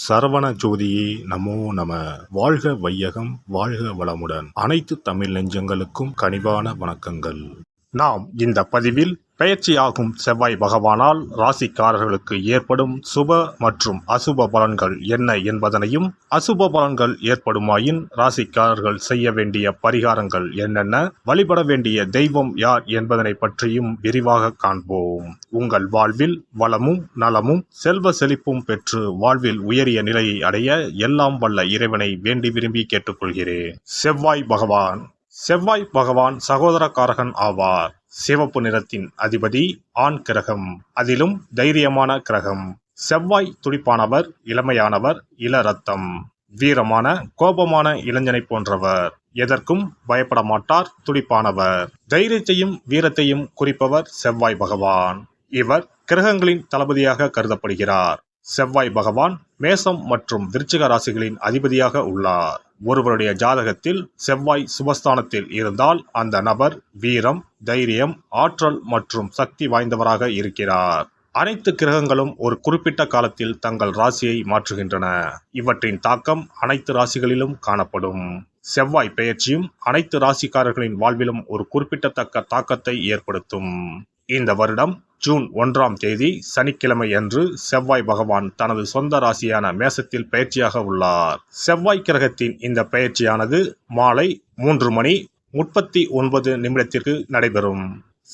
சரவண ஜோதியே நமோ நம. வாழ்க வையகம், வாழ்க வளமுடன். அனைத்து தமிழ் நெஞ்சங்களுக்கும் கனிவான வணக்கங்கள். நாம் இந்த பதிவில் பெயர்ச்சியாகும் செவ்வாய் பகவானால் ராசிக்காரர்களுக்கு ஏற்படும் சுப மற்றும் அசுப பலன்கள் என்ன என்பதனையும், அசுப பலன்கள் ஏற்படுமாயின் ராசிக்காரர்கள் செய்ய வேண்டிய பரிகாரங்கள் என்னென்ன, வழிபட வேண்டிய தெய்வம் யார் என்பதனை பற்றியும் விரிவாக காண்போம். உங்கள் வாழ்வில் வளமும் நலமும் செல்வ செழிப்பும் பெற்று வாழ்வில் உயரிய நிலையை அடைய எல்லாம் வல்ல இறைவனை வேண்டி விரும்பி கேட்டுக்கொள்கிறேன். செவ்வாய் பகவான் சகோதரக்காரகன் ஆவார். சிவப்பு நிறத்தின் அதிபதி, ஆண் கிரகம், அதிலும் தைரியமான கிரகம். செவ்வாய் துடிப்பானவர், இளமையானவர், இள ரத்தம், வீரமான கோபமான இளைஞனை போன்றவர். எதற்கும் பயப்பட மாட்டார், துடிப்பானவர். தைரியத்தையும் வீரத்தையும் குறிப்பவர் செவ்வாய் பகவான். இவர் கிரகங்களின் தளபதியாக கருதப்படுகிறார். செவ்வாய் பகவான் மேசம் மற்றும் விருச்சிக ராசிகளின் அதிபதியாக உள்ளார். ஒருவருடைய ஜாதகத்தில் செவ்வாய் சுபஸ்தானத்தில் இருந்தால் அந்த நபர் வீரம், தைரியம், ஆற்றல் மற்றும் சக்தி வாய்ந்தவராக இருக்கிறார். அனைத்து கிரகங்களும் ஒரு குறிப்பிட்ட காலத்தில் தங்கள் ராசியை மாற்றுகின்றன. இவற்றின் தாக்கம் அனைத்து ராசிகளிலும் காணப்படும். செவ்வாய் பெயர்ச்சியும் அனைத்து ராசிக்காரர்களின் வாழ்விலும் ஒரு குறிப்பிடத்தக்க தாக்கத்தை ஏற்படுத்தும். இந்த வருடம் ஜூன் 1ஆம் தேதி சனிக்கிழமை அன்று செவ்வாய் பகவான் தனது சொந்த ராசியான மேசத்தில் பயிற்சியாக உள்ளார். செவ்வாய் கிரகத்தின் இந்த பயிற்சியானது மாலை 3:39 நடைபெறும்.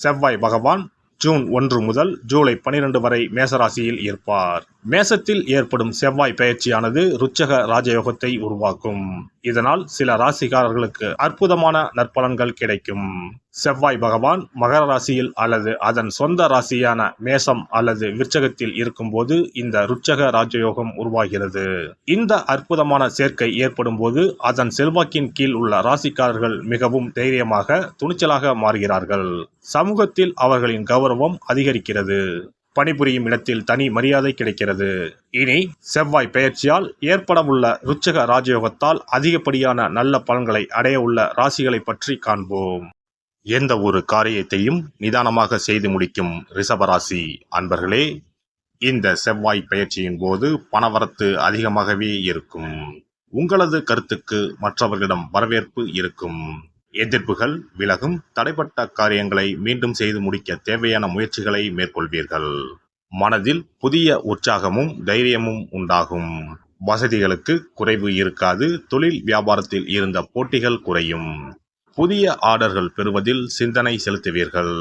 செவ்வாய் பகவான் ஜூன் 1 முதல் ஜூலை 12 வரை மேசராசியில் இருப்பார். மேசத்தில் ஏற்படும் செவ்வாய் பயிற்சியானது ருச்சக ராஜயோகத்தை உருவாக்கும். இதனால் சில ராசிக்காரர்களுக்கு அற்புதமான நற்பலன்கள் கிடைக்கும். செவ்வாய் பகவான் மகர ராசியில் அல்லது அதன் சொந்த ராசியான மேசம் அல்லது விருச்சகத்தில் இருக்கும்போது இந்த ருச்சக ராஜயோகம் உருவாகிறது. இந்த அற்புதமான சேர்க்கை ஏற்படும் போது அதன் செல்வாக்கின் கீழ் உள்ள ராசிக்காரர்கள் மிகவும் தைரியமாக, துணிச்சலாக மாறுகிறார்கள். சமூகத்தில் அவர்களின் கௌரவம் அதிகரிக்கிறது. பணிபுரியும் இடத்தில் தனி மரியாதை கிடைக்கிறது. இனி செவ்வாய் பெயர்ச்சியால் ஏற்படவுள்ள ருச்சக ராஜயோகத்தால் அதிகப்படியான நல்ல பலன்களை அடைய உள்ள ராசிகளை பற்றி காண்போம். எந்த ஒரு காரியத்தையும் நிதானமாக செய்து முடிக்கும் ரிஷபராசி அன்பர்களே, இந்த செவ்வாய் பெயர்ச்சியின் போது பணவரத்து அதிகமாகவே இருக்கும். உங்களது கருத்துக்கு மற்றவர்களிடம் வரவேற்பு இருக்கும். எதிர்ப்புகள் விலகும். தடைப்பட்ட காரியங்களை மீண்டும் செய்து முடிக்க தேவையான முயற்சிகளை மேற்கொள்வீர்கள். மனதில் புதிய உற்சாகமும் தைரியமும் உண்டாகும். வசதிகளுக்கு குறைவு இருக்காது. தொழில் வியாபாரத்தில் இருந்த போட்டிகள் குறையும். புதிய ஆர்டர்கள் பெறுவதில் சிந்தனை செலுத்துவீர்கள்.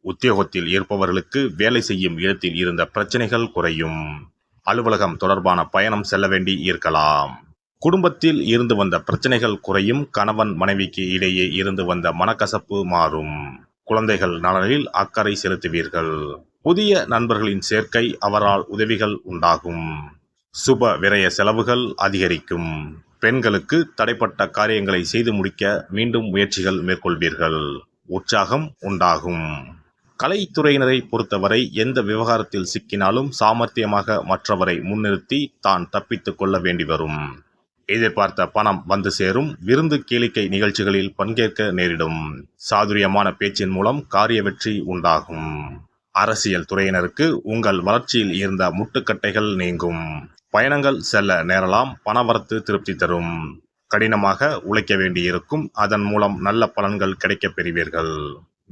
உத்தியோகத்தில் இருப்பவர்களுக்கு வேலை செய்யும் இடத்தில் இருந்த பிரச்சனைகள் குறையும். அலுவலகம் தொடர்பான பயணம் செல்ல வேண்டி இருக்கலாம். குடும்பத்தில் இருந்து வந்த பிரச்சனைகள் குறையும். கணவன் மனைவிக்கு இடையே இருந்து வந்த மனக்கசப்பு மாறும். குழந்தைகள் நலனில் அக்கறை செலுத்துவீர்கள். புதிய நண்பர்களின் சேர்க்கை, அவரால் உதவிகள் உண்டாகும். சுப விரய செலவுகள் அதிகரிக்கும். பெண்களுக்கு தடைப்பட்ட காரியங்களை செய்து முடிக்க மீண்டும் முயற்சிகள் மேற்கொள்வீர்கள். உற்சாகம் உண்டாகும். கலைத்துறையினரை பொறுத்தவரை எந்த விவகாரத்தில் சிக்கினாலும் சாமர்த்தியமாக மற்றவரை முன்னிறுத்தி தான் தப்பித்துக் கொள்ள வேண்டி வரும். எதிர்பார்த்த பணம் வந்து சேரும். விருந்து கேளிக்கை நிகழ்ச்சிகளில் பங்கேற்க நேரிடும். சாதுரியமான பேச்சின் மூலம் காரிய வெற்றி உண்டாகும். அரசியல் துறையினருக்கு உங்கள் வளர்ச்சியில் இருந்த முட்டுக்கட்டைகள் நீங்கும். பயணங்கள் செல்ல நேரலாம். பணவரத்து திருப்தி தரும். கடினமாக உழைக்க வேண்டியிருக்கும். அதன் மூலம் நல்ல பலன்கள் கிடைக்கப் பெறுவீர்கள்.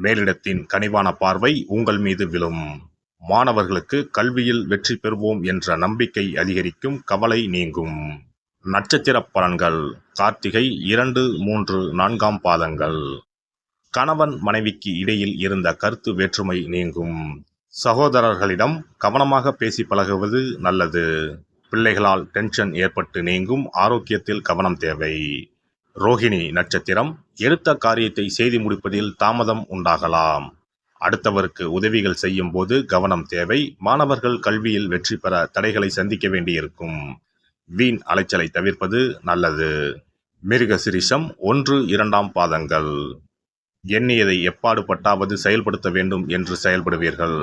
மேலிடத்தின் கனிவான பார்வை உங்கள் மீது விழும். மாணவர்களுக்கு கல்வியில் வெற்றி பெறுவோம் என்ற நம்பிக்கை அதிகரிக்கும். கவலை நீங்கும். நட்சத்திர பலன்கள். கார்த்திகை 2, 3, 4ஆம் பாதங்கள். கணவன் மனைவிக்கு இடையில் இருந்த கருத்து வேற்றுமை நீங்கும். சகோதரர்களிடம் கவனமாக பேசி பழகுவது நல்லது. பிள்ளைகளால் டென்ஷன் ஏற்பட்டு நீங்கும். ஆரோக்கியத்தில் கவனம் தேவை. ரோகிணி நட்சத்திரம். எடுத்த காரியத்தை செய்து முடிப்பதில் தாமதம் உண்டாகலாம். அடுத்தவருக்கு உதவிகள் செய்யும் போது கவனம் தேவை. மாணவர்கள் கல்வியில் வெற்றி பெற தடைகளை சந்திக்க வேண்டியிருக்கும். வீண் அலைச்சலை தவிர்ப்பது நல்லது. மிருகசிரிஷம் 1, 2ஆம் பாதங்கள். எண்ணியதை எப்பாடு பட்டாவது செயல்படுத்த வேண்டும் என்று செயல்படுவீர்கள்.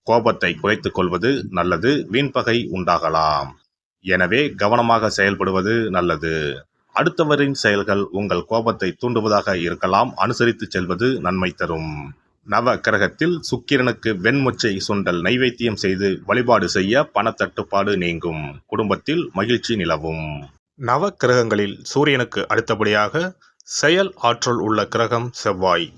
கோபத்தை குறைத்துக் கொள்வது நல்லது. வீண்பகை உண்டாகலாம். எனவே கவனமாக செயல்படுவது நல்லது. அடுத்தவரின் செயல்கள் உங்கள் கோபத்தை தூண்டுவதாக இருக்கலாம். அனுசரித்து செல்வது நன்மை தரும். நவ கிரகத்தில் சுக்கிரனுக்கு வெண்முச்சை சுண்டல் நைவேத்தியம் செய்து வழிபாடு செய்ய பணத்தட்டுப்பாடு நீங்கும், குடும்பத்தில் மகிழ்ச்சி நிலவும். நவ கிரகங்களில் சூரியனுக்கு அடுத்தபடியாக செயல் ஆற்றல் உள்ள கிரகம் செவ்வாய்.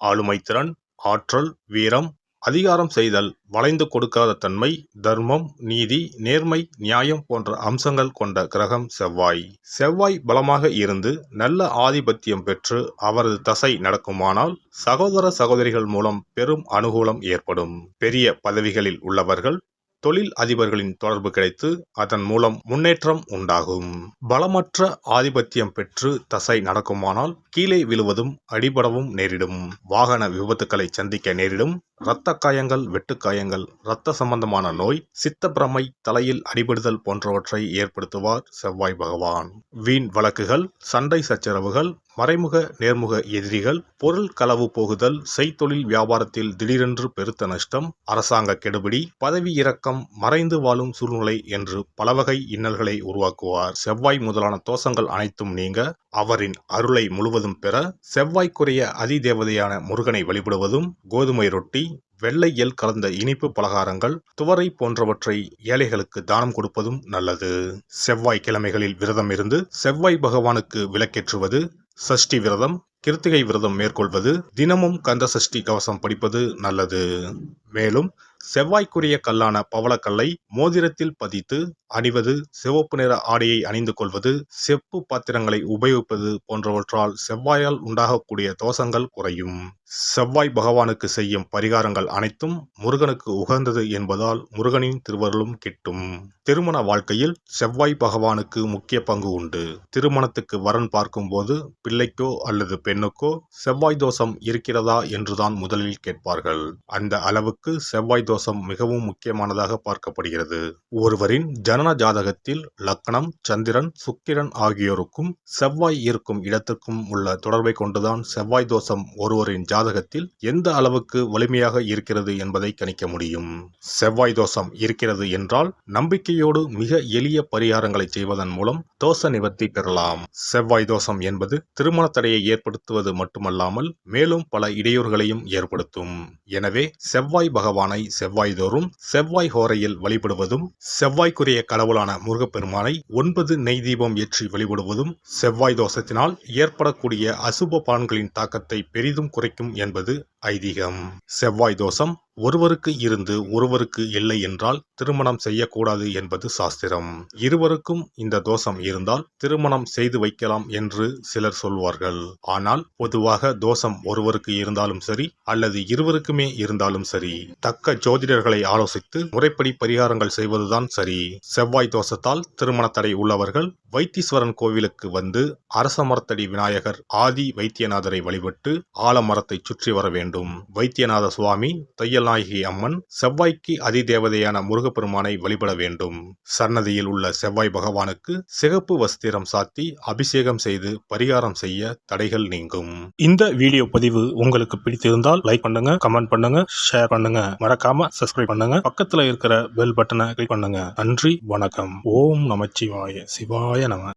ஆளுமை திறன், ஆற்றல், வீரம், அதிகாரம் செய்தல், வளைந்து கொடுக்காத தன்மை, தர்மம், நீதி, நேர்மை, நியாயம் போன்ற அம்சங்கள் கொண்ட கிரகம் செவ்வாய். செவ்வாய் பலமாக இருந்து நல்ல ஆதிபத்தியம் பெற்று அவரது தசை நடக்குமானால் சகோதர சகோதரிகள் மூலம் பெரும் அனுகூலம் ஏற்படும். பெரிய பதவிகளில் உள்ளவர்கள், தொழில் அதிபர்களின் தொடர்பு கிடைத்து அதன் மூலம் முன்னேற்றம் உண்டாகும். பலமற்ற ஆதிபத்தியம் பெற்று தசை நடக்குமானால் கீழே விழுவதும் அடிபடவும் நேரிடும். வாகன விபத்துக்களை சந்திக்க நேரிடும். இரத்த காயங்கள், வெட்டுக்காயங்கள், இரத்த சம்பந்தமான நோய், சித்தப்பிரமை, தலையில் அடிபடுதல் போன்றவற்றை ஏற்படுத்துவார் செவ்வாய் பகவான். வீண் வழக்குகள், சண்டை சச்சரவுகள், மறைமுக நேர்முக எதிரிகள், பொருள் களவு போகுதல், செய்தொழில் வியாபாரத்தில் திடீரென்று பெருத்த நஷ்டம், அரசாங்க கெடுபிடி, பதவி இறக்கம், மறைந்து வாழும் சூழ்நிலை என்று பலவகை இன்னல்களை உருவாக்குவார். செவ்வாய் முதலான தோஷங்கள் அனைத்தும் நீங்க அவரின் அருளை முழுவதும் பெற செவ்வாய்க்குரிய அதிதேவதையான முருகனை வழிபடுவதும், கோதுமை ரொட்டி, வெள்ளை எள் கலந்த இனிப்பு பலகாரங்கள், துவரை போன்றவற்றை ஏழைகளுக்கு தானம் கொடுப்பதும் நல்லது. செவ்வாய் கிழமைகளில் விரதம் இருந்து செவ்வாய் பகவானுக்கு விளக்கேற்றுவது, சஷ்டி விரதம், கிருத்திகை விரதம் மேற்கொள்வது, தினமும் கந்த சஷ்டி கவசம் படிப்பது நல்லது. மேலும் செவ்வாய்க்குரிய கல்லான பவளக்கல்லை மோதிரத்தில் பதித்து அணிவது, சிவப்பு நிற ஆடையை அணிந்து கொள்வது, செப்பு பாத்திரங்களை உபயோகிப்பது போன்றவற்றால் செவ்வாயால் உண்டாகக்கூடிய தோஷங்கள் குறையும். செவ்வாய் பகவானுக்கு செய்யும் பரிகாரங்கள் அனைத்தும் முருகனுக்கு உகந்தது என்பதால் முருகனின் திருவருளும் கிட்டும். திருமண வாழ்க்கையில் செவ்வாய் பகவானுக்கு முக்கிய பங்கு உண்டு. திருமணத்துக்கு வரன் பார்க்கும் போது பிள்ளைக்கோ அல்லது பெண்ணுக்கோ செவ்வாய் தோஷம் இருக்கிறதா என்றுதான் முதலில் கேட்பார்கள். அந்த அளவுக்கு செவ்வாய் தோஷம் மிகவும் முக்கியமானதாக பார்க்கப்படுகிறது. ஒருவரின் ஜனன ஜாதகத்தில் லக்னம், சந்திரன், சுக்கிரன் ஆகியோருக்கும் செவ்வாய் இருக்கும் இடத்திற்கும் உள்ள தொடர்பை கொண்டுதான் செவ்வாய் தோஷம் ஒருவரின் ஜாதகத்தில் எந்த அளவுக்கு வலிமையாக இருக்கிறது என்பதை கணிக்க முடியும். செவ்வாய் தோஷம் இருக்கிறது என்றால் நம்பிக்கையோடு மிக எளிய பரிகாரங்களை செய்வதன் மூலம் தோஷ நிவர்த்தி பெறலாம். செவ்வாய் தோஷம் என்பது திருமண தடையை ஏற்படுத்துவது மட்டுமல்லாமல் மேலும் பல இடையூறுகளையும் ஏற்படுத்தும். எனவே செவ்வாய் பகவானை செவ்வாய் தோறும் செவ்வாய் ஹோரையில் வழிபடுவதும், செவ்வாய்க்குரிய கடவுளான முருகப்பெருமானை 9 நெய் தீபம் ஏற்றி வழிபடுவதும் செவ்வாய் தோஷத்தினால் ஏற்படக்கூடிய அசுப பலன்களின் தாக்கத்தை பெரிதும் குறைக்கும் என்பது ஐதீகம். செவ்வாய் தோஷம் ஒருவருக்கு இருந்து ஒருவருக்கு இல்லை என்றால் திருமணம் செய்யக்கூடாது என்பது சாஸ்திரம். இருவருக்கும் இந்த தோஷம் இருந்தால் திருமணம் செய்து வைக்கலாம் என்று சிலர் சொல்வார்கள். ஆனால் பொதுவாக தோஷம் ஒருவருக்கு இருந்தாலும் சரி அல்லது இருவருக்குமே இருந்தாலும் சரி, தக்க ஜோதிடர்களை ஆலோசித்து முறைப்படி பரிகாரங்கள் செய்வதுதான் சரி. செவ்வாய் தோஷத்தால் திருமண தடை உள்ளவர்கள் வைத்தீஸ்வரன் கோவிலுக்கு வந்து அரச மரத்தடி விநாயகர் ஆதி வைத்தியநாதரை வழிபட்டு ஆலமரத்தை சுற்றி வர வேண்டும். வைத்தியநாத சுவாமி, தையல்நாயகி அம்மன், செவ்வாய்க்கு அதிதேவதையான முருகப்பெருமானை வழிபட வேண்டும். சன்னதியில் உள்ள செவ்வாய் பகவானுக்கு சிகப்பு வஸ்திரம் சாத்தி அபிஷேகம் செய்து பரிகாரம் செய்ய தடைகள் நீங்கும். இந்த வீடியோ பதிவு உங்களுக்கு பிடித்திருந்தால் லைக் பண்ணுங்க, கமெண்ட் பண்ணுங்க, ஷேர் பண்ணுங்க, மறக்காம சப்ஸ்கிரைப் பண்ணுங்க, பக்கத்துல இருக்கிற பெல் பட்டனை கிளிக் பண்ணுங்க. நன்றி, வணக்கம். ஓம் நமச்சிவாய. சிவாய நம.